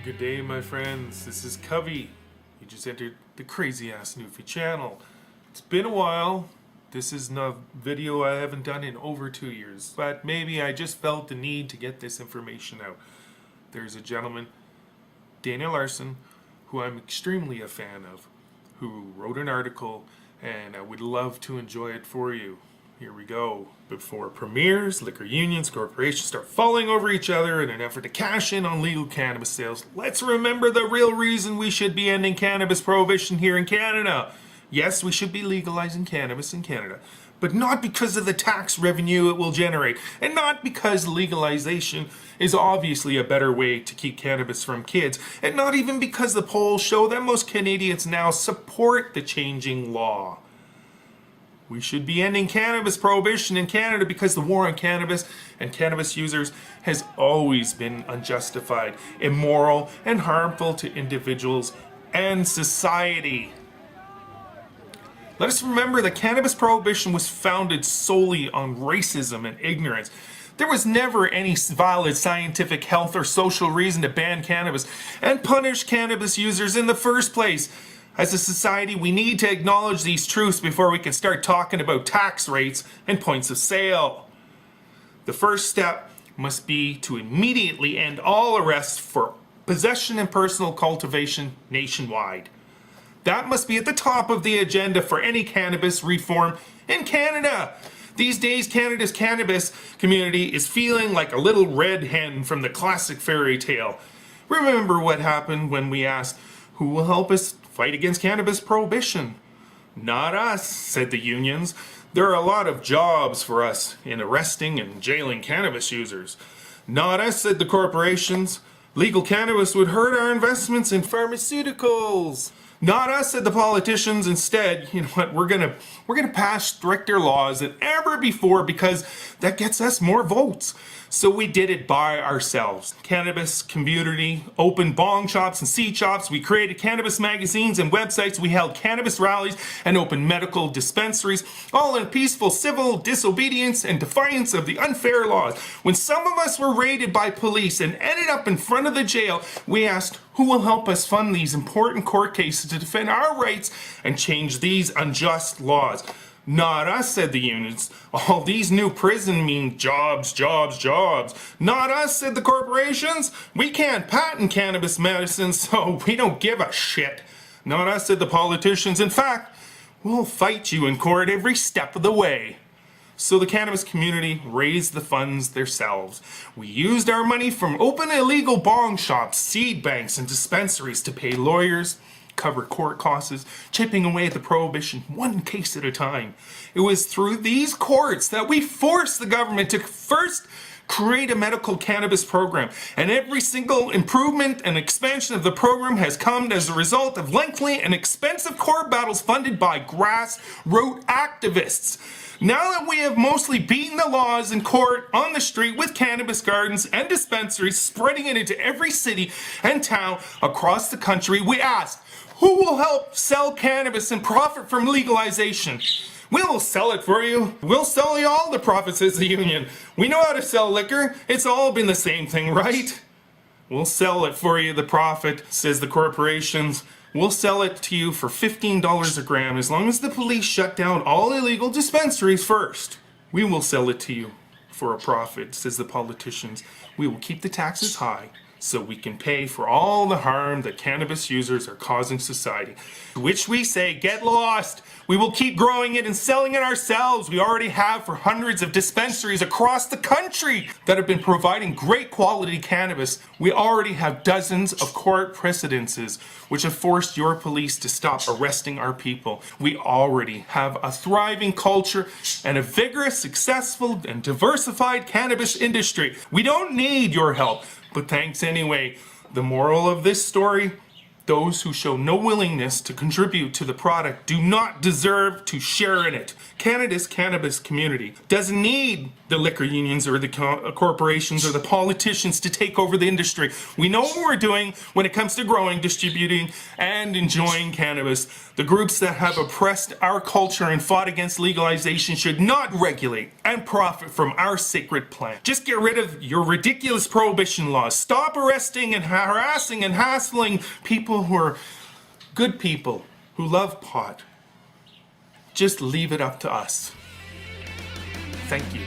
Good day, my friends. This is Covey. You just entered the Crazy Ass Newfie channel. It's been a while. This is a video I haven't done in over 2 years, but maybe I just felt the need to get this information out. There's a gentleman, Dana Larsens, who I'm extremely a fan of, who wrote an article, and I would love to enjoy it for you. Here we go. Before premiers, liquor unions, corporations start falling over each other in an effort to cash in on legal cannabis sales, let's remember the real reason we should be ending cannabis prohibition here in Canada. Yes, we should be legalizing cannabis in Canada, but not because of the tax revenue it will generate, and not because legalization is obviously a better way to keep cannabis from kids, and not even because the polls show that most Canadians now support the changing law. We should be ending cannabis prohibition in Canada because the war on cannabis and cannabis users has always been unjustified, immoral, and harmful to individuals and society. Let us remember that cannabis prohibition was founded solely on racism and ignorance. There was never any valid scientific, health, or social reason to ban cannabis and punish cannabis users in the first place. As a society, we need to acknowledge these truths before we can start talking about tax rates and points of sale. The first step must be to immediately end all arrests for possession and personal cultivation nationwide. That must be at the top of the agenda for any cannabis reform in Canada. These days, Canada's cannabis community is feeling like a little red hen from the classic fairy tale. Remember what happened when we asked, who will help us fight against cannabis prohibition? Not us, said the unions. There are a lot of jobs for us in arresting and jailing cannabis users. Not us, said the corporations. Legal cannabis would hurt our investments in pharmaceuticals. Not us, said the politicians. Instead, you know what, we're gonna pass stricter laws than ever before because that gets us more votes. So we did it by ourselves. Cannabis community opened bong shops and seed shops. We created cannabis magazines and websites. We held cannabis rallies and opened medical dispensaries, all in peaceful civil disobedience and defiance of the unfair laws. When some of us were raided by police and ended up in front of the jail, we asked, who will help us fund these important court cases to defend our rights and change these unjust laws? Not us, said the unions. All these new prisons mean jobs, jobs, jobs. Not us, said the corporations. We can't patent cannabis medicine, so we don't give a shit. Not us, said the politicians. In fact, we'll fight you in court every step of the way. So the cannabis community raised the funds themselves. We used our money from open illegal bong shops, seed banks, and dispensaries to pay lawyers, cover court costs, chipping away at the prohibition one case at a time. It was through these courts that we forced the government to first create a medical cannabis program, and every single improvement and expansion of the program has come as a result of lengthy and expensive court battles funded by grassroots activists. Now that we have mostly beaten the laws in court on the street with cannabis gardens and dispensaries, spreading it into every city and town across the country, we ask, who will help sell cannabis and profit from legalization? We will sell it for you. We'll sell you all the profits, says the union. We know how to sell liquor. It's all been the same thing, right? We'll sell it for you, the profit, says the corporations. We'll sell it to you for $15 a gram as long as the police shut down all illegal dispensaries first. We will sell it to you for a profit, says the politicians. We will keep the taxes high so we can pay for all the harm that cannabis users are causing society. To which we say, get lost. We will keep growing it and selling it ourselves. We already have for hundreds of dispensaries across the country that have been providing great quality cannabis. We already have dozens of court precedences which have forced your police to stop arresting our people. We already have a thriving culture and a vigorous, successful, and diversified cannabis industry. We don't need your help, but thanks anyway. The moral of this story, Those who show no willingness to contribute to the product do not deserve to share in it. Canada's cannabis community doesn't need the liquor unions or the corporations or the politicians to take over the industry. We know what we're doing when it comes to growing, distributing, and enjoying cannabis. The groups that have oppressed our culture and fought against legalization should not regulate and profit from our sacred plant. Just get rid of your ridiculous prohibition laws. Stop arresting and harassing and hassling people who are good people who love pot. Just leave it up to us. Thank you.